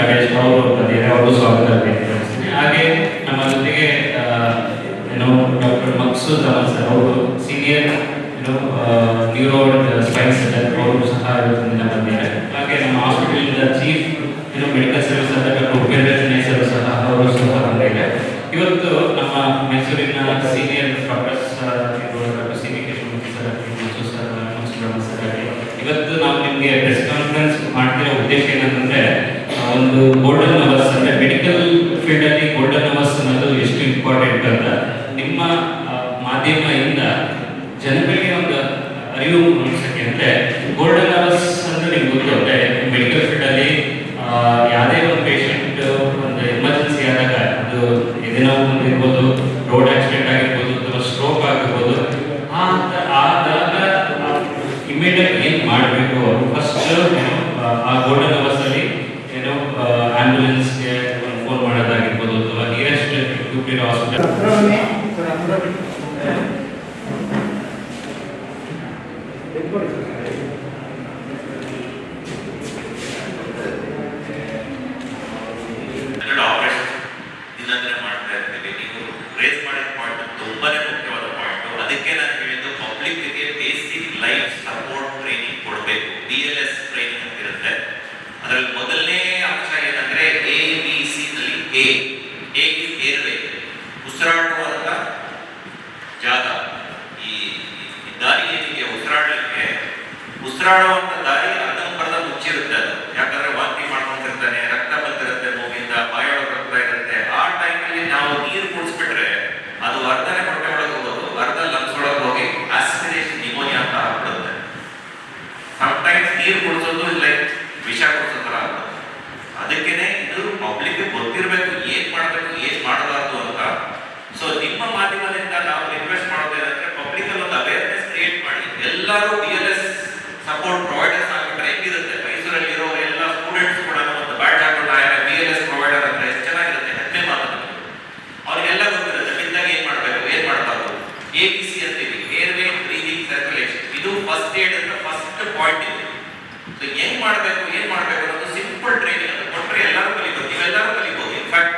ರಾಜೇಶ್ ಅವರು ಬಂದಿದ್ದಾರೆ, ಅವರು ಸ್ವಾಗತ ಹೇಳ್ತೀನಿ. ಹಾಗೆ ನಮ್ಮ ಜೊತೆಗೆ ಡಾಕ್ಟರ್ ಮಕ್ಸೂದ್ ಅಹಮದ್ ಸರ್ ಅವರು ಸೀನಿಯರ್ ನ್ಯೂರೋ ಸ್ಪೈನ್ ಸರ್ಜನ್, ಅವರು ಸಹ ಇವತ್ತಿನ ಬಂದಿದ್ದಾರೆ. ಹಾಗೆ ನಮ್ಮ ಹಾಸ್ಪಿಟಲ್ ಚೀಫ್ ಮೆಡಿಕಲ್ ಸರ್ವಿಸ್ ಅಂತ ಡಾಕ್ಟರ್ ಉಪೇಂದ್ರ ಸರ್ ಸಹ ಅವರು ಸಹ ಬಂದಿದ್ದಾರೆ. ಇವತ್ತು ನಮ್ಮ ಮೈಸೂರಿನ senior doctors doctor C V Keshavamurthy sir, Mansoor sir, Mansoor sir, ಇವತ್ತು ನಾವು ನಿಮಗೆ ಪ್ರೆಸ್ ಕಾನ್ಫರೆನ್ಸ್ ಮಾಡ್ತಿರೋ ಉದ್ದೇಶ ಏನಂತಂದ್ರೆ, ಒಂದು ಗೋಲ್ಡನ್ ಅವರ್ಸ್ ಅಂದ್ರೆ ಮೆಡಿಕಲ್ ಫೀಲ್ಡ್ ಅಲ್ಲಿ ಗೋಲ್ಡನ್ ಅವರ್ಸ್ ಅನ್ನೋದು ಎಷ್ಟು ಇಂಪಾರ್ಟೆಂಟ್ ಅಂತ ನಿಮ್ಮ ಮಾಧ್ಯಮದಿಂದ ಜನಗಳಿಗೆ ಒಂದು ಅರಿವು ಮೂಡಿಸಕ್ಕೆ. ಅಂದ್ರೆ ಗೋಲ್ಡನ್ ಅವರ್ಸ್ ಅಂದ್ರೆ ನಿಮ್ಗೆ ಗೊತ್ತು, ಅಂದ್ರೆ ಮೆಡಿಕಲ್ ಫೀಲ್ಡ್ ಅಲ್ಲಿ ಯಾವುದೇ ಒಂದು ಪೇಷಂಟ್ ಒಂದು ಎಮರ್ಜೆನ್ಸಿ ಆದಾಗ, ಅದು ಎದೆನೋ ಇರ್ಬೋದು, ರೋಡ್ ಆಕ್ಸಿಡೆಂಟ್ ಆಗಿರ್ಬೋದು, ಅಥವಾ ಸ್ಟ್ರೋಕ್ ಆಗಿರ್ಬೋದು, ಆದಾಗ ಇಮಿಡಿಯೇಟ್ ಏನು ಮಾಡಬೇಕು, ಫಸ್ಟ್ ಆ ಗೋಲ್ಡನ್ ಅವರ್ಸ್ ಅಲ್ಲಿ ಆಂಬ್ಯುಲೆನ್ಸ್ಗೆ ಫೋನ್ ಮಾಡೋದಾಗಿರ್ಬೋದು, ಅಥವಾ ನಿಯರೆಸ್ಟ್ ಗ್ರೂಪ್ ಹಾಸ್ಪಿಟಲ್ ಆಪರೇಷನ್ ದಿನಂದ್ರೆ ಮಾಡ್ತಾ ಇರ್ತೀವಿ. ನೀವು ರೇಸ್ ಮಾಡಿದ ಪಾಯಿಂಟ್ ತುಂಬಾನೇ ಮುಖ್ಯವಾದ ಪಾಯಿಂಟ್. ಅದಕ್ಕೆ ನಾನು ಹೇಳಿದ್ದು ಪಬ್ಲಿಕ್ಗೆ ಬೇಸಿಕ್ ಲೈಫ್ ಸಪೋರ್ಟ್ ಟ್ರೈನಿಂಗ್ ಕೊಡಬೇಕು. BLS ಟ್ರೈನಿಂಗ್ ಅಂತ ಇರುತ್ತೆ. ಅದರಲ್ಲಿ ಮೊದಲನೇ ಅಂಶ ಏನಂದ್ರೆ ABC ನಲ್ಲಿ ಎ ಏರ್ವೇ, ಉಸಿರಾಡುವಂತ ಜಾಗ. ಈ ದಾರಿ ಏನಿದೆ ಉಸಿರಾಡಲಿಕ್ಕೆ, ಉಸಿರಾಡುವಂತ ದಾರಿ ಅರ್ಧಂಬರ್ಧ ಮುಚ್ಚಿರುತ್ತೆ. ಅದು ಯಾಕಂದ್ರೆ ವಾಂತಿ ಮಾಡ್ಕೊಂಡಿರ್ತಾನೆ, ರಕ್ತ ಬಂದಿರುತ್ತೆ, ಮೂಗಿಂದ ಬಾಯೊಳಗೆ ರಕ್ತ ಇರುತ್ತೆ. ಆ ಟೈಮಲ್ಲಿ ನಾವು ನೀರು ಕುಡಿಸ್ಬಿಟ್ರೆ ಅದು ಅರ್ಧನೇ ಹೊಟ್ಟೆ ಒಳಗೆ ಹೋಗೋದು, ಅರ್ಧ ಲಂಗ್ಸ್ ಒಳಗೆ ಹೋಗಿ ಆಸ್ಪಿರೇಷನ್ ನಿಮೋನಿಯಾ ಅಂತ ಆಗ್ಬಿಡುತ್ತೆ. ಸಮ್ಟೈಮ್ಸ್ ನೀರು ಕುಡಿಸೋದು ಲೈಕ್ ವಿಷ ಕುಡಿಸೋ ಥರ ಆಗುತ್ತೆ. ಅದಕ್ಕೇನೆ ಇದು ಪಬ್ಲಿಕ್ ಗೊತ್ತಿರಬೇಕು ಏನ್ ಮಾಡಬೇಕು, ಏನ್ ಮಾಡಬಾರ್ದು ಅಂತ. ಸೊ ನಿಮ್ಮ ಮಾಧ್ಯಮದಿಂದ ನಾವು ರಿಕ್ವೆಸ್ಟ್ ಮಾಡೋದೇನಂದ್ರೆ, ಪಬ್ಲಿಕ್ ಅಲ್ಲಿ ಒಂದು ಅವೇರ್ನೆಸ್ ಕ್ರಿಯೇಟ್ ಮಾಡಿ. ಎಲ್ಲರೂ BLS ಸಪೋರ್ಟ್ ಪ್ರೊವೈಡರ್ಸ್ ಆಗ್ಬಿಟ್ರೆ ಹೆಂಗಿರುತ್ತೆ, ಮೈಸೂರಲ್ಲಿ ಇರೋ ಎಲ್ಲ ಸ್ಟೂಡೆಂಟ್ಸ್ ಕೂಡ ಒಂದು ಬ್ಯಾಡ್ಜ್ ಹಾಕೊಂಡು BLS ಪ್ರೊವೈಡರ್ ಅಂದ್ರೆ ಎಷ್ಟು ಚೆನ್ನಾಗಿರುತ್ತೆ. ಹೆಮ್ಮೆ ಮಾತು ಅವ್ರಿಗೆಲ್ಲ ಗೊತ್ತಿರುತ್ತೆ ಬಿದ್ದಾಗ ಏನ್ ಮಾಡಬೇಕು, ಏನ್ ಮಾಡಬಾರ್ದು. ABC ಅಂತೀವಿ, ಏರ್ವೇ ಬ್ರೀದಿಂಗ್ ಸರ್ಕ್ಯುಲೇಷನ್. ಇದು ಫಸ್ಟ್ ಏಡ್ ಅಂತ ಫಸ್ಟ್ ಪಾಯಿಂಟ್ ಇದೆ. ಸೊ ಏನ್ ಮಾಡಬೇಕು ಅನ್ನೋದು ಸಿಂಪಲ್ ಟ್ರೈನಿಂಗ್ ಅಂತ ಕೊಟ್ಟರೆ ಎಲ್ಲರೂ ಕಲಿಬಹುದು, ನೀವೆಲ್ಲರೂ ಕಲಿಬಹುದು. In fact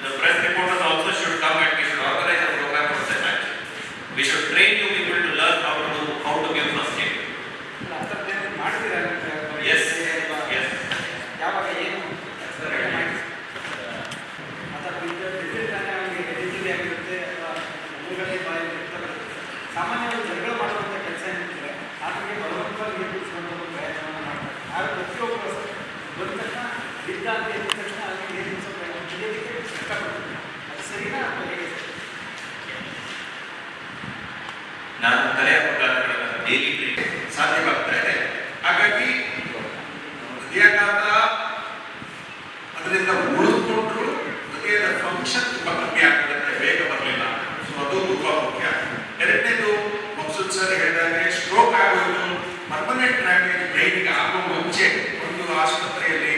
the press reporters also should come and we should organize a program for that match. We should train you people to learn how to give first aid. Yes. ಯಾವಾಗ ಏನು ಸಾಮಾನ್ಯವಾಗಿ ಜಗಳ ಮಾಡುವಂಥ ಕೆಲಸ ಏನಿರ್ತದೆ, ಆತನಿಗೆ ಬಲವಂತವಾಗಿ ನಿರ್ಮಿಸಿಕೊಂಡು ಪ್ರಯತ್ನವನ್ನು ಮಾಡ್ತಾರೆ. ಆಗ ಪ್ರತಿಯೊಬ್ಬರು ಬಂದ ತಕ್ಷಣ ಬಿದ್ದ ಅಂತ ಹೇಳಿದ ತಕ್ಷಣ ಅದಕ್ಕೆ ನಿರ್ಮಿಸೋ ತಿಳಿಯೋದಕ್ಕೆ ಕಷ್ಟಪಡ್ತಾರೆ. ಅದು ಸರಿನಾ ಅಥವಾ ಹೇಗೆ? ನಾನು ತಲೆ ಅಪಘಾತಗಳನ್ನು ಡೈಲಿ ಸಾಧ್ಯವಾಗ್ತಾ ಇದೆ. ಹಾಗಾಗಿ ಹೃದಯಾಘಾತ ಅದರಿಂದ ಉಳಿದುಕೊಂಡ್ರು ಹೃದಯದ ಫಂಕ್ಷನ್ ತುಂಬಾ ಕಮ್ಮಿ ಆಗ್ಬಿಡುತ್ತೆ, ಬೇಗ ಬರಲಿಲ್ಲ. ಸೊ ಅದು ತುಂಬಾ ಮುಖ್ಯ. ಎರಡನೇದು ಮಕ್ಸೂದ್ ಸರ್ ಹೇಳಿದಾಗೆ ಸ್ಟ್ರೋಕ್ ಆಗೋದು, ಪರ್ಮನೆಂಟ್ ಡ್ಯಾಮೇಜ್ ಬ್ರೈನ್ಗೆ ಆಗೋ ಮುಂಚೆ ಒಂದು ಆಸ್ಪತ್ರೆಯಲ್ಲಿ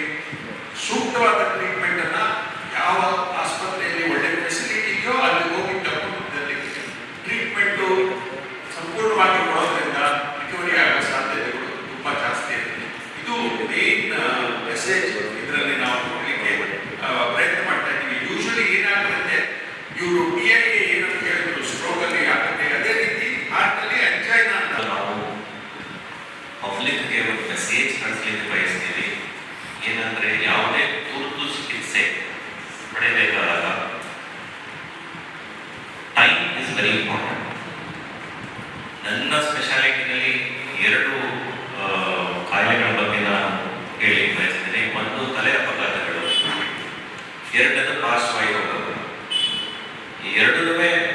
ಸೂಕ್ತವಾದ ಟ್ರೀಟ್ಮೆಂಟ್ ಅನ್ನ ಯಾವ ಆಸ್ಪತ್ರೆಯಲ್ಲಿ ಒಳ್ಳೆ ಫೆಸಿಲಿಟಿ ಇದೆಯೋ ಅಲ್ಲಿ ಹೋಗಿ ತಗೊಂಡಿದ್ದಲ್ಲಿ ಟ್ರೀಟ್ಮೆಂಟ್ ಸಂಪೂರ್ಣವಾಗಿ ಕೊಡೋದ್ರಿಂದ ರಿಕವರಿ ಆಗೋ ಸಾಧ್ಯತೆಗಳು ತುಂಬಾ ಜಾಸ್ತಿ ಇರುತ್ತೆ. ಇದು ಮೇನ್ ಮೆಸೇಜ್ ಇದರಲ್ಲಿ ನಾವು ಕೊಡಲಿಕ್ಕೆ ಪ್ರಯತ್ನ ಮಾಡ್ತಾ ಇದ್ದೀವಿ. ಯೂಶಲಿ ಏನಾಗುತ್ತೆ, ಇವರು PIA ಏನಂತ ಹೇಳಿದ್ರು, ಸ್ಟ್ರೋಕ್ ಅಲ್ಲಿ ಆಗುತ್ತೆ, ಅದೇ ರೀತಿ ಹಾರ್ಟ್ ಅಲ್ಲಿ ಅಂಜೈನಾ ಅಂತ. ನಾವು ಪಬ್ಲಿಕ್ಗೆ ಒಂದು ಮೆಸೇಜ್ ಕಳಿಸ್ಲಿಕ್ಕೆ ಬಯಸ್ತೀವಿ. ಏನಂದ್ರೆ ಯಾವುದೇ ತುರ್ತು ಚಿಕಿತ್ಸೆ ಪಡೆಯಬೇಕಾದಾಗ ಟೈಮ್ ಇಸ್ ವೆರಿ ಇಂಪಾರ್ಟೆಂಟ್. ನನ್ನ ಸ್ಪೆಷಾಲಿಟಿನಲ್ಲಿ 2 ಕಾಯಿಲೆಗಳ ಬಗ್ಗೆ ನಾನು ಹೇಳಲಿಕ್ಕೆ ಬಯಸ್ತೇನೆ. ಒಂದು ತಲೆ ಅಪಘಾತಗಳು, ಎರಡನೇದು ಪಾರ್ಶ್ವವಾಯು ರೋಗ. ಈ ಎರಡೂ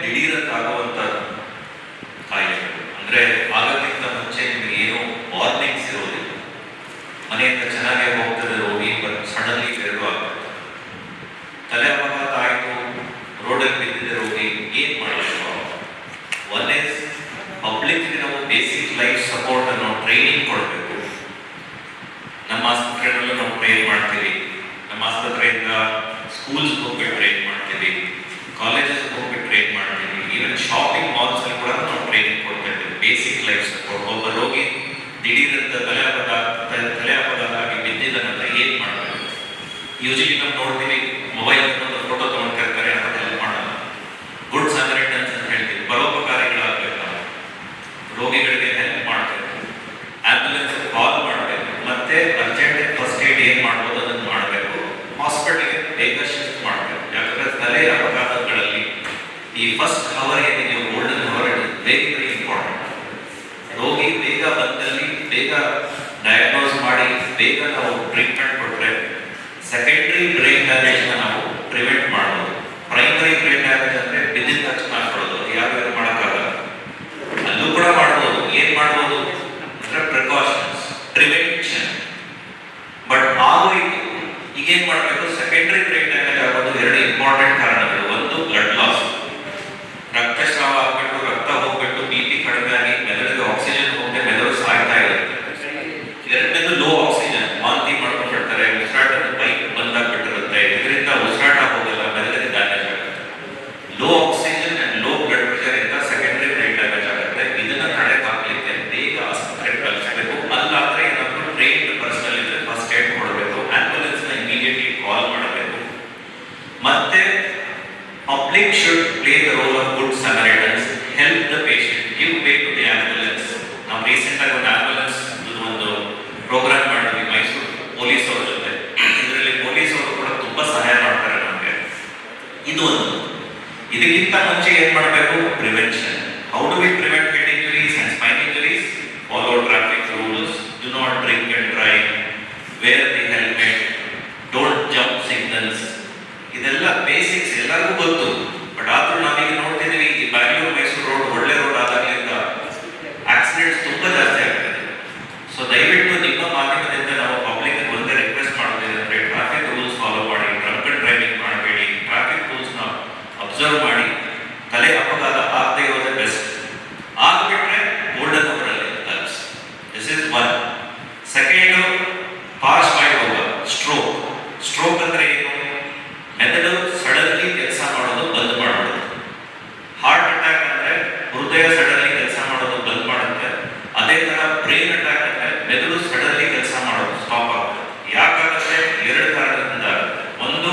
ದಿಢೀರಂತಾಗುವಂಥ ಕಾಯಿಲೆಗಳು. ಅಂದರೆ ಆಗೋದಕ್ಕಿಂತ ಮುಂಚೆ ನಿಮಗೆ ಏನು ವಾರ್ನಿಂಗ್ಸ್ ಇರೋದಿಲ್ಲ. ಮನೆಯಿಂದ ಚೆನ್ನಾಗೇ ಹೋಗ್ತದೆ ರೋಗಿ, ಬಟ್ ಸಡನ್ಲಿ ಎರಡು ಆಗುತ್ತೆ. ತಲೆ ಅಪಘಾತ ಆಯಿತು, ರೋಡಲ್ಲಿ ಬಿದ್ದಿದೆ ರೋಗಿ, ಏನು ಮಾಡಬೇಕು? ಒನ್ ಇಸ್ ಪಬ್ಲಿಕ್ಗೆ ನಾವು ಬೇಸಿಕ್ ಲೈಫ್ ಸಪೋರ್ಟ್ ಅನ್ನೋ ಟ್ರೈನಿಂಗ್ ಕೊಡಬೇಕು. ನಮ್ಮ ಆಸ್ಪತ್ರೆಗಳಲ್ಲೂ ನಾವು ಟ್ರೈನ್ ಮಾಡ್ತೀವಿ. ನಮ್ಮ ಆಸ್ಪತ್ರೆಯಿಂದ ಸ್ಕೂಲ್ಸ್ ಹೋಗ್ಬಿಟ್ಟು ಟ್ರೈನ್ ಮಾಡ್ತೀವಿ, ಕಾಲೇಜಸ್ ಹೋಗ್ಬಿಟ್ಟು ಟ್ರೈನ್ ಮಾಡ್ತೀವಿ. ಈವನ್ ಶಾಪಿಂಗ್ ಮಾಲ್ಸ್ ಅಲ್ಲಿ ಕೂಡ ನಾವು ಟ್ರೈನಿಂಗ್ ಕೊಡ್ತಾ ಇದ್ದೀವಿ. Basic life support. ಒಬ್ಬ ರೋಗಿ ದಿಢೀರಂತ ತಲೆ ಅಪಘಾತ ಆಗಿ ಬಿದ್ದಿದ ನಂತರ ಏನು ಮಾಡಬೇಕು, ಯೂಶಲಿ ನಾವು ನೋಡ್ತೀವಿ ಮೊಬೈಲ್ ಫೋಟೋ ತಗೊಂಡಿರ್ತಾರೆ, ಅದಕ್ಕೆ ಹೆಲ್ಪ್ ಮಾಡಲ್ಲ. ಗುಡ್ ಸ್ಯಾಮರಿಟನ್ಸ್ ಅಂತ ಹೇಳ್ತೀವಿ, ಪರೋಪಕಾರಿಗಳಾಗಬೇಕು ನಾವು, ರೋಗಿಗಳಿಗೆ ಹೆಲ್ಪ್ ಮಾಡಬೇಕು, ಆಂಬ್ಯುಲೆನ್ಸ್ ಕಾಲ್ ಮಾಡಬೇಕು, ಮತ್ತೆ ಅರ್ಜೆಂಟ್ ಫಸ್ಟ್ ಏಡ್ ಏನು ಮಾಡ್ಬೋದು ಅದನ್ನು ಮಾಡಬೇಕು, ಹಾಸ್ಪಿಟಲ್ಗೆ ಬೇಗ ಶಿಫ್ಟ್ ಮಾಡಬೇಕು. ಯಾಕಂದ್ರೆ ತಲೆ ಅಪಘಾತಗಳಲ್ಲಿ ಈ ಫಸ್ಟ್ ಅವರ್ ಏನಿದೆಯೋ golden hour very very important. ರೋಗಿ ಬೇಗ ಬಂದಲ್ಲಿ ಬೇಗ ಡಯಾಗ್ನೋಸ್ ಮಾಡಿ ಬೇಗ ನಾವು ಟ್ರೀಟ್ಮೆಂಟ್ ಕೊಟ್ಟರೆ ಸೆಕೆಂಡ್ರಿ ಬ್ರೈನ್ ಡ್ಯಾಮೇಜ್ ನಾವು ಪ್ರಿವೆಂಟ್ ಮಾಡ್ಬೋದು. ಪ್ರೈಮರಿ ಬ್ರೈನ್ ಡ್ಯಾಮೇಜ್ ಅಂದ್ರೆ ಬಿದ್ದಿದ ತಕ್ಷಣ ಮಾಡ್ಕೊಳ್ಳೋದು, ಯಾರು ಮಾಡೋಕ್ಕಾಗಲ್ಲ. ಅಲ್ಲೂ ಕೂಡ ಮಾಡ್ಬೋದು. ಏನ್ ಮಾಡ್ಬೋದು ಅಂದ್ರೆ ಪ್ರಿಕಾಷನ್ಸ್, ಪ್ರಿವೆನ್ಷನ್. ಬಟ್ ಆಗೋಯ್ತು, ಈಗೇನ್ ಮಾಡಬೇಕು, ಸೆಕೆಂಡ್ರಿ ಬ್ರೈನ್ ಡ್ಯಾಮೇಜ್ ಆಗೋದು ಎರಡು ಇಂಪಾರ್ಟೆಂಟ್ ಕಾರಣಗಳು. ಒಂದು ಬ್ಲಡ್ ಲಾಸ್, ರಕ್ತಸ್ರಾವ ಆಗ್ಬಿಟ್ಟು ರಕ್ತ ಹೋಗ್ಬಿಟ್ಟು BP ಕಡಿಮೆ ಆಗಿ ಮೆದುಳಿಗೆ ಆಕ್ಸಿಜನ್ ಹೋಗದೆ ಮೆದುಳು ಸಾಯ್ತಾ ಇರುತ್ತೆ. ಎರಡನೇದು ಲೋ ಆಕ್ಸಿಜನ್, ವಾಂತಿ ಮಾಡ್ಕೊಂಡಿರ್ತಾರೆ, ಉಸಿರಾಟದ ಪೈಪ್ ಬಂದಾಗ್ಬಿಟ್ಟಿರುತ್ತೆ, ಇದರಿಂದ ಉಸಿರಾಟ ಹೋಗಲ್ಲ, ಮೆದುಳಿಗೆ ಡ್ಯಾಮೇಜ್ ಆಗುತ್ತೆ. Low oxygen and low blood pressure ಇಂದ ಸೆಕೆಂಡರಿ ಬ್ರೈನ್ ಡ್ಯಾಮೇಜ್ ಆಗುತ್ತೆ. ಇದನ್ನ ತಡೆಗಾಕ್ಲಿಕ್ಕೆ ಬೇಗ ಆಸ್ಪತ್ರೆಗೆ ಕಳಿಸಬೇಕು. ಅಲ್ಲಾದ್ರೆ ಏನಾದ್ರು ಟ್ರೈನ್ಡ್ ಪರ್ಸನಲ್ ಇದ್ರೆ ಫಸ್ಟ್ ಏಡ್ ಕೊಡಬೇಕು, ಆಂಬ್ಯುಲೆನ್ಸ್ ನ ಇಮಿಡಿಯೇಟ್ಲಿ ಕಾಲ್ ಮಾಡಬೇಕು. ಮತ್ತೆ public should play the role of good Samaritans, help the patient, give way to the ambulance. ನಾವು ರೀಸೆಂಟ್ ಆಗಿ ಒಂದು ಆಂಬ್ಯುಲೆನ್ಸ್ ಒಂದು ಪ್ರೋಗ್ರಾಮ್ ಮಾಡಿದ್ವಿ ಮೈಸೂರು ಪೊಲೀಸ್ ಅವ್ರ ಜೊತೆ. ಇದರಲ್ಲಿ ಪೊಲೀಸ್ ಅವರು ಕೂಡ ತುಂಬಾ ಸಹಾಯ ಮಾಡ್ತಾರೆ ನಮಗೆ. ಇದು ಒಂದು. ಇದಕ್ಕಿಂತ ಮುಂಚೆ ಏನ್ ಮಾಡಬೇಕು, prevention. How do we prevent head injuries and Spain injuries? Follow traffic rules, do not drink and drive, where the helmet, don't jump signals. ಇದೆಲ್ಲ ಬೇಸಿಕ್ಸ್ ಎಲ್ಲರಿಗೂ ಗೊತ್ತು. ಬಟ್ ಆದ್ರೂ ನಾವೀಗ ನೋಡ್ತಿದ್ದೀವಿ, ಈ ಬ್ಯಾಂಗ್ಳೂರು ಮೈಸೂರು ರೋಡ್ ಒಳ್ಳೆ ರೋಡ್ ಆದಾಗಲಿಂದ ಆಕ್ಸಿಡೆಂಟ್ಸ್ ತುಂಬಾ ಜಾಸ್ತಿ ಆಗ್ತದೆ. ಸೊ ದಯವಿಟ್ಟು ನಿಮ್ಮ ಮಾಧ್ಯಮದಿಂದ ನಾವು ಪಬ್ಲಿಕ್ ಒಂದೇ ರಿಕ್ವೆಸ್ಟ್ ಮಾಡೋದೇನೆಂದ್ರೆ, ಟ್ರಾಫಿಕ್ ರೂಲ್ಸ್ ಫಾಲೋ ಮಾಡಿ, ಡ್ರಂಕ್ ಅಂಡ್ ಡ್ರೈವಿಂಗ್ ಮಾಡಬೇಡಿ, ಟ್ರಾಫಿಕ್ ರೂಲ್ಸ್ ನ ಅಬ್ಸರ್ವ್ ಮಾಡಿ, ತಲೆ ಅಪಘಾತ ಆಗದೆ ಇರೋದೇ ಬೆಸ್ಟ್. ಆಗ್ಬಿಟ್ರೆ ಗೋಲ್ಡನ್ ಅವರಲ್ಲಿ ಕಲ್ಸ್. This is one. ಸೆಕೆಂಡ್, ಪಾರ್ಶ್ವವಾಯು ಸ್ಟ್ರೋಕ್. ಸ್ಟ್ರೋಕ್ ಅಂದ್ರೆ ಏನು? ಮೆದುಳು ಸಡನ್ಲಿ ಕೆಲಸ ಮಾಡೋದು ಬಂದ್ ಮಾಡೋದು. ಹಾರ್ಟ್ ಅಟ್ಯಾಕ್ ಅಂದ್ರೆ ಹೃದಯ ಸಡನ್ಲಿ ಕೆಲಸ ಮಾಡೋದು ಬಂದ್ ಮಾಡುತ್ತೆ. ಅದೇ ತರ ಬ್ರೈನ್ ಅಟ್ಯಾಕ್ ಅಂದ್ರೆ ಮೆದುಳು ಸಡನ್ಲಿ ಕೆಲಸ ಮಾಡೋದು ಸ್ಟಾಪ್ ಆಗುತ್ತೆ. ಯಾಕಾಗುತ್ತೆ? ಎರಡು ಕಾರಣದಿಂದ ಆಗುತ್ತೆ. ಒಂದು,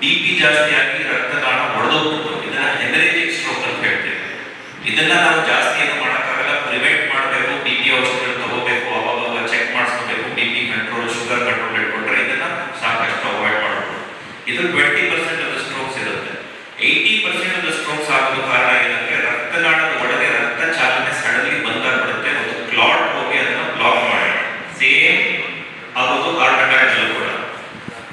BP ಜಾಸ್ತಿ ಆಗಿ ರಕ್ತನಾಳ ಒಡೆದೋಗ್ಬಿಟ್ಟು, ಇದನ್ನ ಹೆಮರೇಜಿಕ್ ಸ್ಟ್ರೋಕ್ ಅಂತ ಹೇಳ್ತೀವಿ. ಇದನ್ನ ನಾವು ಜಾಸ್ತಿ ಏನು ಮಾಡೋಕ್ಕಾಗಲ್ಲ, ಪ್ರಿವೆಂಟ್ ಮಾಡಬೇಕು. BP ಔಷಧಿಗಳು ತಗೋಬೇಕು, ಅವಾಗ ಚೆಕ್ ಮಾಡಿಸ್ಕೋಬೇಕು, BP ಕಂಟ್ರೋಲ್, ಶುಗರ್ ಕಂಟ್ರೋಲ್ ಇಟ್ಕೊಂಡ್ರೆ ಇದನ್ನ ಸಾಕಷ್ಟು ಅವಾಯ್ಡ್ ಮಾಡಬಹುದು. ಇದು 20% ಆಫ್ ದ ಸ್ಟ್ರೋಕ್ಸ್ ಇರುತ್ತೆ. 80% ಆಫ್ ದ ಸ್ಟ್ರೋಕ್ಸ್ ಆಗಲು ಕಾರಣ ಏನಂದ್ರೆ ರಕ್ತನಾಳದ ಒಳಗೆ ರಕ್ತ ಚಾಲನೆ ಸಡನ್ಲಿ ಬಂದಾಗ್ಬಿಡುತ್ತೆ, ಒಂದು ಕ್ಲಾಟ್ ಹೋಗಿ ಅದನ್ನ ಬ್ಲಾಕ್ ಮಾಡಿ. ಸೇಮ್ ಆಗೋದು ಹಾರ್ಟ್ ಅಟ್ಯಾಕ್ ಅಲ್ಲೂ ಕೂಡ.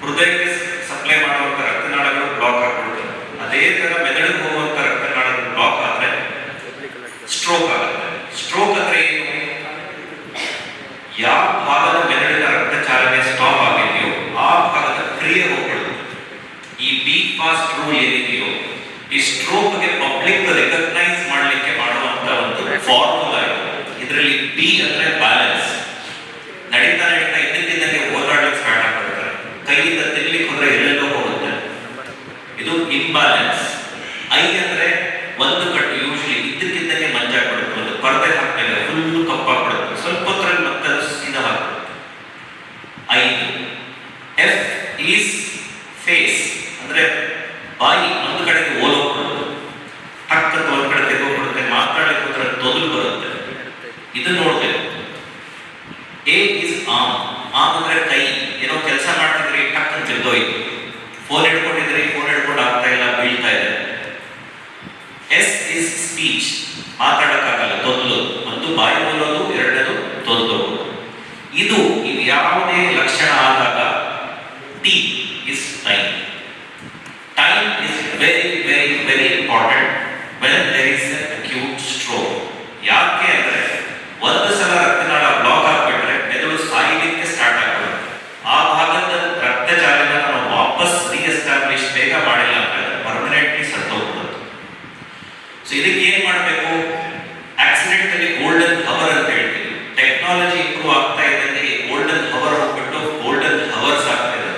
ಹೃದಯಕ್ಕೆ ಸಪ್ಲೈ ಮಾಡುವಂತ ರಕ್ತನಾಳಗಳು ಬ್ಲಾಕ್ ಆಗ್ಬಿಡುತ್ತೆ. ಅದೇ ತರ ಮೆದುಳಿಗೆ ಹೋಗುವಂತ ರಕ್ತನಾಳಗಳು ಬ್ಲಾಕ್ ಆದ್ರೆ ಸ್ಟ್ರೋಕ್ ಆಗುತ್ತೆ. ಸ್ಟ್ರೋಕ್ ಅಂದ್ರೆ ಏನು? ಯಾವ ಭಾಗದ ಮೆದುಳಿನ ರಕ್ತ ಚಾಲನೆ ಸ್ಟಾಪ್ ಆಗಿದೆಯೋ ಆ ಭಾಗದ ಕ್ರಿಯೆ ಹೋಗ್ಬಿಡುತ್ತೆ. ಈ ಬಿ ಫಾಸ್ಟ್ ರೂಲ್ ಏನಿದೆಯೋ, ಈ ಸ್ಟ್ರೋಕ್ ಗೆ ಪಬ್ಲಿಕ್ ರೆಕಗ್ನೈಸ್ ಮಾಡಲಿಕ್ಕೆ ಮಾಡುವಂತ ಒಂದು ಫಾರ್ಮುಲಾ ಇದೆ. ಇದರಲ್ಲಿ ಬಿ ಅಂದ್ರೆ ಬ್ಯಾಲೆನ್ಸ್. ನಡೀತಾ ನಡೀತಾ ಇದ್ದಕ್ಕಿದ್ದಂಗೆ ಓಡಾಡ್ಲಿಕ್ಕೆ ಸ್ಟಾರ್ಟ್ ಆಗ್ಬಿಡ್ತಾರೆ, ಕೈಯಿಂದ ತಿನ್ಲಿಕ್ಕೆ ಹೋದ್ರೆ ಎಲ್ಲೆಲ್ಲೋ ಹೋಗುತ್ತೆ, ಇದು ಇಂಬ್ಯಾಲೆನ್ಸ್. ಐ ಅಂದ್ರೆ ಒಂದು ಕಟ್ಟು ಯೂಶಲಿ ಇದ್ದಕ್ಕಿದ್ದಂಗೆ ಮಂಜಾಗ್ಬಿಡುತ್ತೆ, ಒಂದು ಪರದೆ ಹಾಕ್ಮೇಲೆ ಫುಲ್ ಕಪ್ಪಾಗ್ಬಿಡುತ್ತೆ, ಸ್ವಲ್ಪ ಹೊತ್ತರಲ್ಲಿ ಮತ್ತೆ ಅದು ಸೀದಾ ಹಾಕ್ಬಿಡುತ್ತೆ. 5. ಎಫ್ ಈಸ್ ಫೇಸ್ ಅಂದ್ರೆ ಬಾಯಿ ಒಂದು ಕಡೆಗೆ ಓಲೋಗ್ಬಿಡುತ್ತೆ, ಟಕ್ಕಂತ ಒಂದ್ ಕಡೆ ತೆಗೋಗ್ಬಿಡುತ್ತೆ, ಮಾತಾಡಲಿಕ್ಕೆ ಹೋದ್ರೆ ತೊದಲು ಬರುತ್ತೆ, ಇದು ನೋಡ್ಬೇಕು. A is arm. ಆರ್ಮ್ ಅಂದ್ರೆ ಕೈ. ಏನೋ ಕೆಲಸ ಮಾಡ್ತಿದ್ರಿ, ಟಕ್ ಅಂತ ತಿರ್ದೋಯ್ತು. ಫೋನ್ ಹಿಡ್ಕೊಂಡಿದ್ರಿ, ಫೋನ್ ಹಿಡ್ಕೊಂಡು ಆಗ್ತಾ ಇಲ್ಲ, ಬೀಳ್ತಾ ಇದೆ. S is speech. ಮಾತಾಡಕ್ಕಾಗಲ್ಲ, ತೊದಲು. ಒಂದು ಬಾಯಿ ಓಲೋದು, ಎರಡನೇದು ತೊದಲೋದು. ಇದು ಯಾವುದೇ ಲಕ್ಷಣ ಆದಾಗ T is time. Time is very, very, very important when there is an acute stroke. ಯಾಕೆ ಅಂದ್ರೆ ಒಂದು ಸಲ ರಕ್ತನಾಳ ಬ್ಲಾಕ್ ಆಗ್ಬಿಟ್ರೆ ಮೆದುಳು ಸಾಯಲಿಕ್ಕೆ ಸ್ಟಾರ್ಟ್ ಆಗ್ಬಿಡುತ್ತೆ. ಆ ಭಾಗದ ರಕ್ತ ಚಾಲನೆ ನಾವು ವಾಪಸ್ ರೀಎಸ್ಟಾಬ್ಲಿಷ್ ಬೇಗ ಮಾಡಿಲ್ಲ ಅಂದ್ರೆ ಪರ್ಮನೆಂಟ್ಲಿ ಸತ್ತೋಗ್ಬಿಡುತ್ತೆ. ಸೊ ಇದಕ್ಕೆ ಏನ್ ಮಾಡಬೇಕು? ಆಕ್ಸಿಡೆಂಟ್ ಅಲ್ಲಿ ಗೋಲ್ಡನ್ ಹವರ್ ಅಂತ ಹೇಳ್ತೀವಿ. ಟೆಕ್ನಾಲಜಿ ಇಂಪ್ರೂವ್ ಆಗ್ತಾ ಇದ್ದಂಗೆ ಗೋಲ್ಡನ್ ಹವರ್ ಹೋಗ್ಬಿಟ್ಟು ಗೋಲ್ಡನ್ ಹವರ್ಸ್ ಆಗ್ತಾ ಇದೆ.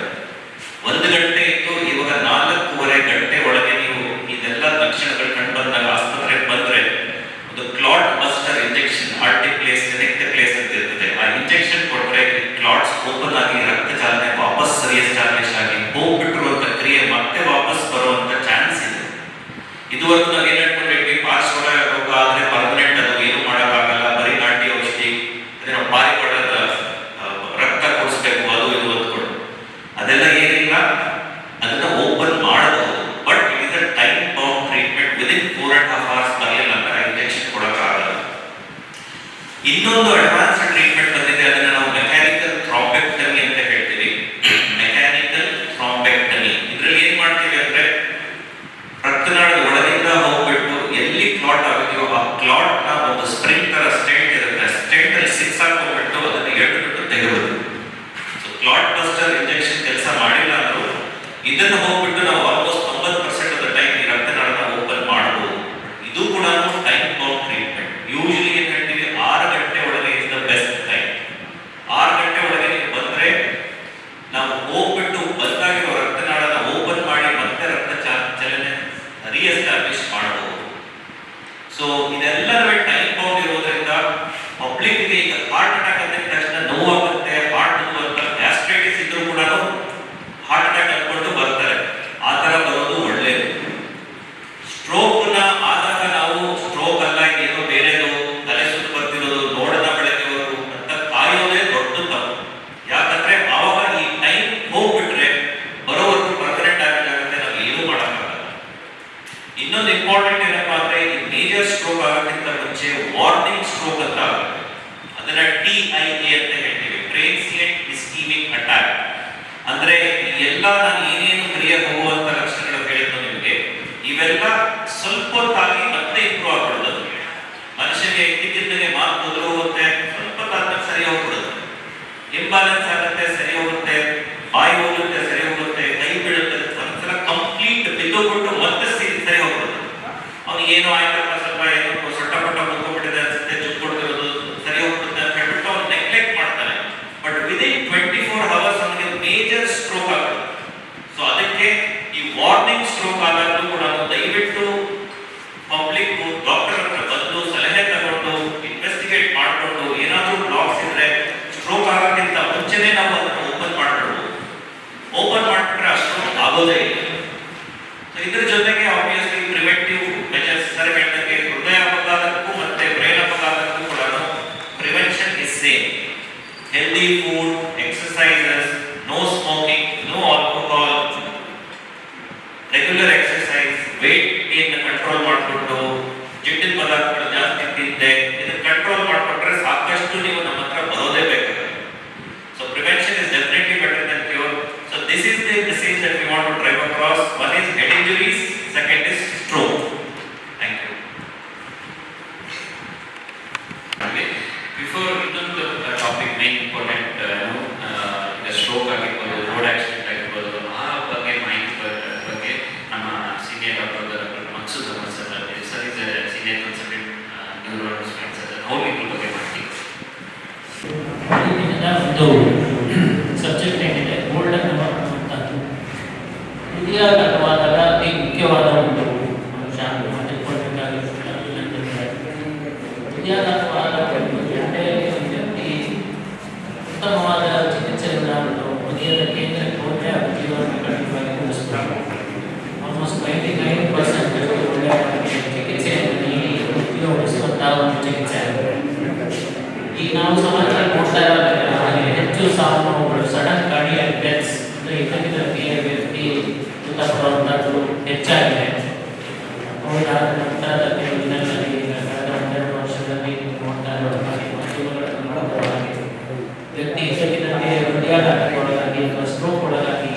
1 ಗಂಟೆ ಇತ್ತು, ಇವಾಗ 4.5 ಗಂಟೆ ಒಳಗೆ ನೀವು ಇದೆಲ್ಲ ಲಕ್ಷಣಗಳು ಕಂಡು ಬಂದಾಗ ಆಸ್ಪತ್ರೆಗೆ ಬಂದ್ರೆ ಒಂದು ಕ್ಲಾಟ್ ಬಸ್ಟರ್ ಇಂಜೆಕ್ಷನ್, ಆರ್ಟಿಪ್ಲೇಸ್, ನೆಕ್ಟಪ್ಲೇಸ್ ಅಂತ ಇರ್ತದೆ. ಆ ಇಂಜೆಕ್ಷನ್ ಕೊಟ್ರೆ ಕ್ಲಾಟ್ಸ್ ಓಪನ್ ಆಗಿ ರಕ್ತ ಚಾಲನೆ ವಾಪಸ್ ರೀಎಸ್ಟಾಬ್ಲಿಷ್ ಆಗಿ ಇನ್ನೊಂದು ಅಡ್ವಾನ್ಸ್ ಟ್ರೀಟ್ಮೆಂಟ್ ಬಂದಿದೆ, ಅದನ್ನ ನಾವು ಮೆಕ್ಯಾನಿಕಲ್ ಥ್ರಾಂಬೆಕ್ಟಮಿ ಅಂತ ಹೇಳ್ತೀವಿ. ಮೆಕ್ಯಾನಿಕಲ್ ಥ್ರಾಂಬೆಕ್ಟಮಿ ಇದ್ರಲ್ಲಿ ಏನ್ ಮಾಡ್ತೀವಿ ಅಂದ್ರೆ ರಕ್ತನಾಳದ ಒಳಗಿಂದ ಹೋಗ್ಬಿಟ್ಟು ಎಲ್ಲಿ ಕ್ಲಾಟ್ ಆಗಿದೆಯೋ ಆ ಕ್ಲಾಟ್ ನ ಒಂದು ಸ್ಪ್ರಿಂಗ್ ತರ ಸ್ಟೆಂಟ್ ಇರುತ್ತೆ, ಸ್ಟೆಂಟ್ ಅಲ್ಲಿ ಸಿಕ್ಸ್ ಹಾಕೊಂಡ್ಬಿಟ್ಟು ಅದನ್ನ ಎಳ್ಬಿಟ್ಟು ತೆಗೆದುಬಿಟ್ಟು. ಸೊ ಕ್ಲಾಟ್ ಬಸ್ಟರ್ ಇಂಜೆಕ್ಷನ್ ಕೆಲಸ ಮಾಡಿಲ್ಲ ಅಂದ್ರೂ ಇದನ್ನು ಹೋಗ್ಬಿಟ್ಟು ನಾವು ಆಲ್ಮೋಸ್ಟ್ 90% ಆಫ್ ದ ಟೈಮ್ ಈ ರಕ್ತನಾಳನ ಓಪನ್ ಮಾಡಬಹುದು. ಇದು ಕೂಡ ಟೈಮ್ ಬೌಂಡ್ ಟ್ರೀಟ್ಮೆಂಟ್. ಯೂಶಲಿ ಏನ್ ಹೇಳ್ತೀವಿ 6 ಗಂಟೆ ಒಳಗೆ ಇಸ್ ದ ಬೆಸ್ಟ್ ಟೈಮ್. 6 ಗಂಟೆ ಒಳಗೆ ನೀವು ಬಂದ್ರೆ ನಾವು ಹೋಗ್ಬಿಟ್ಟು ಬಂದಾಗಿರೋ ರಕ್ತನಾಳನ ಓಪನ್ ಮಾಡಿ ಮತ್ತೆ ರಕ್ತ ಚಲನೆ ರೀಎಸ್ಟಾಬ್ಲಿಷ್ ಮಾಡಬಹುದು. ಸೊ ಇದೆಲ್ಲರ ಟೈಮ್ ಬೌಂಡ್ ಇರೋದ್ರಿಂದ ಪಬ್ಲಿಕ್ಗೆ ಈಗ ಹಾರ್ಟ್ ಅಟ್ಯಾಕ್ ಅಂದಿದ ತಕ್ಷಣ ನೋವಾಗುತ್ತೆ, ಹಾರ್ಟ್ ನೋವು, ಗ್ಯಾಸ್ಟ್ರೈಟಿಸ್ ಇದ್ರೂ ಕೂಡ ಹಾರ್ಟ್ ಅಟ್ಯಾಕ್ ಅನ್ಕೊಂಡು ಬರ್ತಾರೆ. ಆ ತರ ಬರೋದು ಒಳ್ಳೇದು. ಸ್ಟ್ರೋಕ್ ನ ಆದಾಗ ನಾವು ಸ್ಟ್ರೋಕ್ ಅಲ್ಲ ಏನೋ ಬೇರೆದು ತಲೆ ಸುತ್ತು ಬರ್ತಿರೋದು ನೋಡದ ಬೆಳಗ್ಗೆವರು ಅಂತ ಕಾಯೋದೇ ದೊಡ್ಡ ತಪ್ಪು. ಯಾಕಂದ್ರೆ ಆವಾಗ ಈ ಟೈಮ್ ಹೋಗ್ಬಿಟ್ರೆ ಬರೋವರೆಗೂ ಪರ್ಮನೆಂಟ್ ಡ್ಯಾಮೇಜ್ ಆಗುತ್ತೆ, ನಾವು ಏನೂ ಮಾಡೋಕ್ಕಾಗಲ್ಲ. ಇನ್ನೊಂದು ಇಂಪಾರ್ಟೆಂಟ್ ಏನಪ್ಪಾ ಅಂದ್ರೆ ಈ ಮೇಜರ್ ಸ್ಟ್ರೋಕ್ ಆಗೋಕ್ಕಿಂತ ಮುಂಚೆ ವಾರ್ನಿಂಗ್ ಸ್ಟ್ರೋಕ್ ಅಂತ ಆಗುತ್ತೆ. ಅದನ್ನ TIA ಅಂತ ಹೇಳ್ತೀವಿ, ಟ್ರಾನ್ಸಿಯಂಟ್ ಇಸ್ಕೀಮಿಕ್ ಅಟ್ಯಾಕ್. ಅಂದ್ರೆ ಎಲ್ಲ ನಾನು ಏನೇನು ಕ್ರಿಯೆಗೆ ಹೋಗುವಂತ ಲಕ್ಷಣಗಳು ಹೇಳಿದ್ರು ನಿಮಗೆ, ಇವೆಲ್ಲ ಸ್ವಲ್ಪ ಹೊತ್ತಾಗಿ ಮತ್ತೆ ಇಂಪ್ರೂವ್ ಆಗ್ಬಿಡುತ್ತೆ. ಮನುಷ್ಯನಿಗೆ ಇದ್ದಕ್ಕಿದ್ದಂಗೆ ಮಾತು ಮೊದಲು ಹೋಗುತ್ತೆ, ಸ್ವಲ್ಪ ಹೊತ್ತಾದ್ಮೇಲೆ ಸರಿ ಹೋಗ್ಬಿಡುತ್ತೆ, ಇಂಬ್ಯಾಲೆನ್ಸ್ ಆಗುತ್ತೆ, ಸರಿ ಹೋಗುತ್ತೆ, ಬಾಯಿ ಹೋಗುತ್ತೆ, ಸರಿ ಹೋಗುತ್ತೆ, ಕೈ ಬೀಳುತ್ತೆ, ಒಂದ್ಸಲ ಕಂಪ್ಲೀಟ್ ಬಿದ್ದೋಗ್ಬಿಟ್ಟು ಮತ್ತೆ ಸರಿ ಹೋಗ್ಬಿಡುತ್ತೆ. ಅವ್ನಿಗೆ ಏನೋ ಆಯ್ತಪ್ಪ, ಸ್ವಲ್ಪ ಏನೋ ಸೊಟ್ಟ ಪಟ್ಟ ಮುಗ್ಕೊಂಡ್ಬಿಟ್ಟಿದೆ ಅನ್ಸುತ್ತೆ, ಚುಚ್ಕೊಡ್ತಿರೋದು ಸರಿ ಹೋಗ್ಬಿಡುತ್ತೆ ಅಂತ ಹೇಳ್ಬಿಟ್ಟು ಅವ್ನು ನೆಗ್ಲೆಕ್ಟ್ ಮಾಡ್ತಾನೆ. ಬಟ್ ವಿದಿನ್ 24 hours ಅವನಿಗೆ ಮೇಜರ್ ಸ್ಟ್ರೋಕ್ ಆಗುತ್ತೆ. ಸೊ ಅದಕ್ಕೆ ಈ ವಾರ್ನಿಂಗ್ ಸ್ಟ್ರೋಕ್ ಆದಾಗಲೂ ಕೂಡ ದಯವಿಟ್ಟು ಪಬ್ಲಿಕ್ ಡಾಕ್ಟರ್ ಹತ್ರ ಬಂದು ಸಲಹೆ ತಗೊಂಡು ಇನ್ವೆಸ್ಟಿಗೇಟ್ ಮಾಡಿಕೊಂಡು ಏನಾದರೂ ಬ್ಲಾಕ್ಸ್ ಇದ್ರೆ ಸ್ಟ್ರೋಕ್ ಆಗೋಕ್ಕಿಂತ ಮುಂಚೆನೇ ನಾವು ಅದನ್ನು ಓಪನ್ ಮಾಡ್ಬಿಡ್ಬೋದು. ಓಪನ್ ಮಾಡಿಬಿಟ್ರೆ ಆ ಸ್ಟ್ರೋಕ್ ಆಗೋದೇ ಇಲ್ಲ. ಸೊ ಇದ್ರ ಜೊತೆಗೆ ಆಬ್ವಿಯಸ್ಲಿ ಪ್ರಿವೆಂಟಿವ್ ಮೆಜರ್ಸ್ ಸರ್ ಹೇಳಿದಂಗೆ ಹೃದಯ ಅಪಘಾತಕ್ಕೂ ಮತ್ತೆ ಬ್ರೈನ್ ಅಪಘಾತಕ್ಕೂ ಕೂಡ prevention is same. Healthy food, exercises, no smoking, no alcohol, regular exercise, weight ಏನ್ ಕಂಟ್ರೋಲ್ ಮಾಡಿಕೊಂಡು ಜಿಡ್ಡಿನ ಪದಾರ್ಥಗಳು ಜಾಸ್ತಿ ತಿಂದೆ ಇದನ್ನ ಕಂಟ್ರೋಲ್ ಮಾಡಿಕೊಂಡ್ರೆ ಸಾಕಷ್ಟು ನೀವು ನಮ್ಮ ಹತ್ರ ಬರೋದೇ ಬೇಕಾಗುತ್ತೆ. So prevention is definitely better than cure. So this is the message that we want to drive across. One is head injuries, second is stroke. Thank you. Before ಇನ್ನೊಂದು ಟಾಪಿಕ್ ಮೇನ್ ಇಂಪಾರ್ಟೆಂಟ್ ಸ್ಟ್ರೋಕ್ ಆಗಿರ್ಬೋದು, road accident ಆಗಿರ್ಬೋದು, ಆ ಬಗ್ಗೆ ಮಾಹಿತಿ ಬಗ್ಗೆ ನಮ್ಮ senior doctor Mansoor Ahmed sir is senior consultant neuro spine surgeon, ಅವ್ರು ಇದ್ರ ಬಗ್ಗೆ ಮಾಹಿತಿ. ಒಂದು ಸಬ್ಜೆಕ್ಟ್ ಏನಿದೆ ಗೋಲ್ಡನ್ ಅವರ್ ಅನ್ನುವಂಥದ್ದು ಹೃದಯಾಘಾತವಾದಾಗ ಅತಿ ಮುಖ್ಯವಾದ ಒಂದು ಅಂಶ ಮಾಡಿಕೊಳ್ಳಬೇಕಾಗಿರ್ತದೆ. ಹೃದಯಾಘಾತವಾದ ವ್ಯಕ್ತಿ ಉತ್ತಮವಾದ ಚಿಕಿತ್ಸೆಗಳ ಹೃದಯದ ಕೇಂದ್ರಕ್ಕೆ ಹೋದರೆ ಅದು ಜೀವನ ಕಡಿಮೆಯಾಗಿ ಉಳಿಸಬೇಕು. ಆಲ್ಮೋಸ್ಟ್ 99% ಒಳ್ಳೆಯ ಚಿಕಿತ್ಸೆಯನ್ನು ನೀಡಿ ಉಪಯೋಗಿಸುವಂತಹ ಒಂದು ಚಿಕಿತ್ಸೆ ಆಗಿದೆ. ಈಗ ನಾವು ಸಮಾಜ ನೋಡ್ತಾ ಇರೋದ್ರಿಂದ ಹಾಗೆ ಹೆಚ್ಚು ಸಾವು ನೋವುಗಳು, ಸಡನ್ ಕಾರ್ಡಿಯಾಕ್ ಡೆತ್ಸ್ ಅಂದರೆ ಇದ್ದಕ್ಕಿದ್ದಂತೆ ವ್ಯಕ್ತಿ ಮೃತಪಡುವಂಥದ್ದು ಹೆಚ್ಚಾಗಿದೆ. ಕೋವಿಡ್ ನಂತರದ ದಿನಗಳಲ್ಲಿ ಕಳೆದ 12 ವರ್ಷದಲ್ಲಿ ನೋಡ್ತಾ ಇರೋದಾಗಿ ಮಾಧ್ಯಮಗಳನ್ನು ನೋಡಬಹುದಾಗಿ ವ್ಯಕ್ತಿ ಇದ್ದಕ್ಕಿದ್ದಂತೆ ಹೃದಯಾಘಾತಕ್ಕೊಳಗಾಗಿ ಅಥವಾ ಸ್ಟ್ರೋಕ್ ಒಳಗಾಗಿ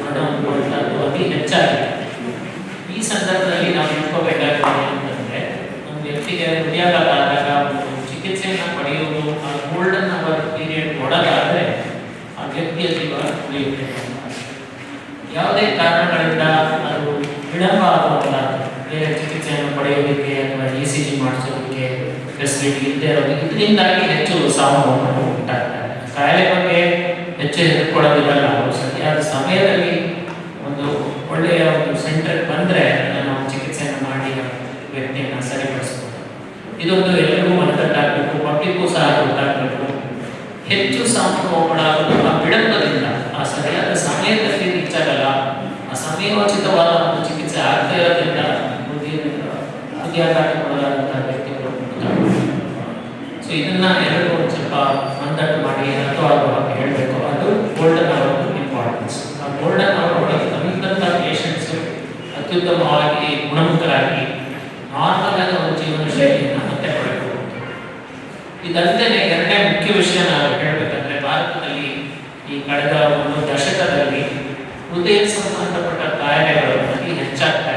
ಮರಣಹೊಂದುವಂಥದ್ದು ಅತಿ ಹೆಚ್ಚಾಗಿದೆ. ಈ ಸಂದರ್ಭದಲ್ಲಿ ನಾವು ತಿಳ್ಕೋಬೇಕಾಗಿದೆ ಅಂತಂದರೆ ಒಂದು ವ್ಯಕ್ತಿಗೆ ಹೃದಯಾಘಾತ ಆದಾಗ ಚಿಕಿತ್ಸೆಯನ್ನು ಪಡೆಯುವುದು ಆ ಗೋಲ್ಡನ್ ಅವರ್ ಪೀರಿಯಡ್ ಒಳಗಾದರೆ ಆ ವ್ಯಕ್ತಿಯ ಜೀವ ಉಳಿಯುತ್ತೆ. ಯಾವುದೇ ಕಾರಣಗಳಿಂದ ಅದು ವಿಳಂಬ ಆಗುವಾಗ ಬೇರೆ ಚಿಕಿತ್ಸೆಯನ್ನು ಪಡೆಯೋದಕ್ಕೆ ಅಥವಾ ECG ಮಾಡಿಸೋದಕ್ಕೆ ಫೆಸಿಲಿಟಿ ಇಲ್ಲದೆ ಇರೋದು, ಇದರಿಂದಾಗಿ ಹೆಚ್ಚು ಸಾವು ನೋವುಗಳು ಉಂಟಾಗ್ತದೆ. ಕಾಯಿಲೆ ಬಗ್ಗೆ ಹೆಚ್ಚು ಹೆದರ್ಕೊಳ್ಳೋದಿರಲ್ಲ. ಅವರು ಸರಿಯಾದ ಸಮಯದಲ್ಲಿ ಒಂದು ಒಳ್ಳೆಯ ಒಂದು ಸೆಂಟರ್ಗೆ ಬಂದರೆ ನಾವು ಚಿಕಿತ್ಸೆಯನ್ನು ಮಾಡಿ ವ್ಯಕ್ತಿಯನ್ನು ಸರಿಪಡಿಸ್ಬೋದು. ಇದೊಂದು ಎಲ್ಲರಿಗೂ ಮನದಟ್ಟಾಗಬೇಕು, ಪಬ್ಲಿಕ್ಗೂ ಸಹ ಗೊತ್ತಾಗಬೇಕು. ಹೆಚ್ಚು ಸಾವು ನೋವುಗಳಾಗೋದು ಆ ವಿಳಂಬದಿಂದ, ಆ ಸರಿಯಾದ ಸಮಯದಲ್ಲಿ ರೀಚ್ ಆಗಲ್ಲ, ಆ ಸಮಯೋಚಿತವಾದ ಒಂದು ಚಿಕಿತ್ಸೆ ಆಗ್ತಾ ಇರೋದ್ರಿಂದ ಹೃದಯಾಘಾತಕ್ಕೊಳಗಾದಂಥ ವ್ಯಕ್ತಿಗಳು. ಸೊ ಇದನ್ನ ಎಲ್ಲರೂ ಒಂದು ಸ್ವಲ್ಪ ಮಂದಟ್ಟು ಮಾಡಿ ಅರ್ಥವಾಗುವಾಗ ಹೇಳಬೇಕು. ಅದು ಗೋಲ್ಡನ್ ಅವರ್ ಇಂಪಾರ್ಟೆನ್ಸ್. ಆ ಗೋಲ್ಡನ್ ಅವರ್ ಒಳಗೆ ನಮ್ಮಿಂದಂಥ ಪೇಷಂಟ್ಸ್ ಅತ್ಯುತ್ತಮವಾಗಿ ಗುಣಮುಖರಾಗಿ ನಾರ್ಮಲ್ ಆದ ಒಂದು ಜೀವನ ಶೈಲಿಯನ್ನು ಮತ್ತೆ ಪಡೆಯಬಹುದು. ಇದಲ್ಲದೆ ಎರಡನೇ ಮುಖ್ಯ ವಿಷಯ ನಾವು ಹೇಳಬೇಕಂದ್ರೆ ಭಾರತದಲ್ಲಿ ಈ ಕಳೆದ ಒಂದು ದಶಕದಲ್ಲಿ ಹೃದಯ ಸಂಬಂಧಪಟ್ಟ ಕಾಯಿಲೆಗಳು ಅತಿ ಹೆಚ್ಚಾಗ್ತಾ